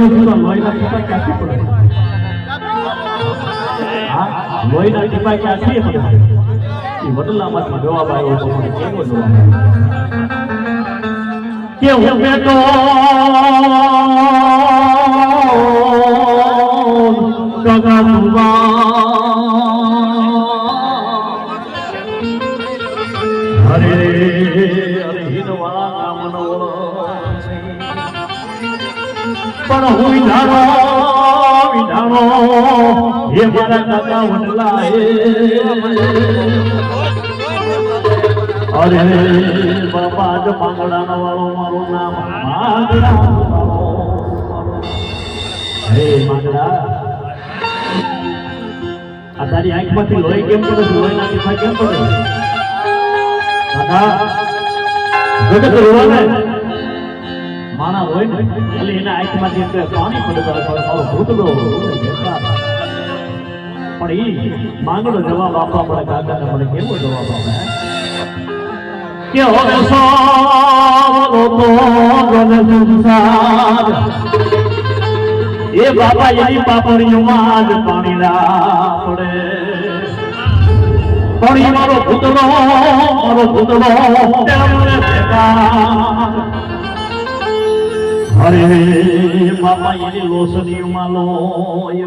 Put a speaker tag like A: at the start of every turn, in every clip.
A: સુરા લોહીના ટીપા ક્યાંથી પડે? હા, લોહીના ટીપા ક્યાંથી પડે? એ વડલામાંથી જવાબ આવ્યો તો મને કેવો જવાબ કે હું બેટો ગગા સુવા હરે હરે હિનવા નામનો પણ હું વિધાનો હે મારા કાકા વડલા અરે બાપા જ પાંગડાનો વાળો મારું નામ માંગડા હે માંગડા આ તારી આંખમાંથી લોહી કેમ પડે છે? લોહી ના ટીપા કેમ પડે? કાકા જગત રોવાને માણા હોય ને એટલે એના આંખમાંથી પાણી પડે તો ભૂતડો પણ ઈ માંગડો જવાબ આપવા પડે કાકાને પડે કેવો જવાબ આપે કે હવે સારો તો ગને સંસાર એ બાબા એની પાપડીઓમાં જ પાણી ના પડે પણ મારો ભૂતડો તેમને ભેગા અરે બાપા એની લોસનીઓમાં લો એ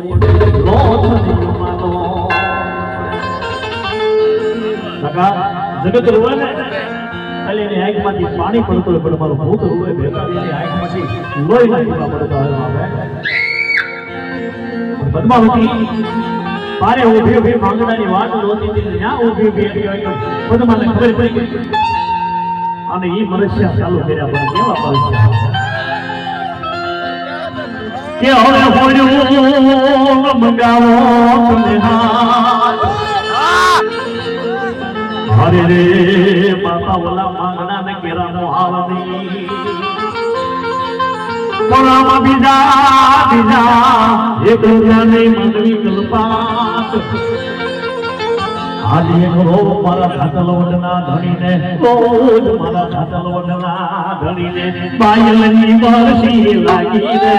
A: લોસનીઓમાં લો કાકા જગત રોવે ને એટલે એની આંખમાંથી પાણી પડતું હોય પણ મારું ભૂત રોવે ભેગા એની આંખમાંથી લોહી નાખવા પડતો આવે પદ્માવતી મારે ઊભી માંગડાની વાત જોતી હતી ત્યાં ઊભી પદ્માને ખબર પડી ગઈ અને ઈ મનુષ્ય ચાલુ કર્યા પણ કેવા પડી કે હવે હોડ્યું મંગાવો તમે હરે રે બાપા ઓલા માંગડા ને કેરા મોહાવની કોરામાં બીજા એક રૂપિયાની મંગવી કલ્પાત આજે એક રોજ મારા ખાતલવડના ધણીને રોજ મારા ખાતલવડના ધણીને બાયલની વર્ષી લાગી રે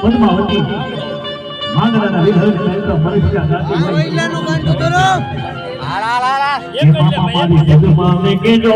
A: પદ્માવતી માંગડાના વિધર ચરિત્ર મનુષ્ય જાતિ
B: આઈલાનું ગાંઠું કરો
A: હારા હારા એક મારી જગમાં કે જો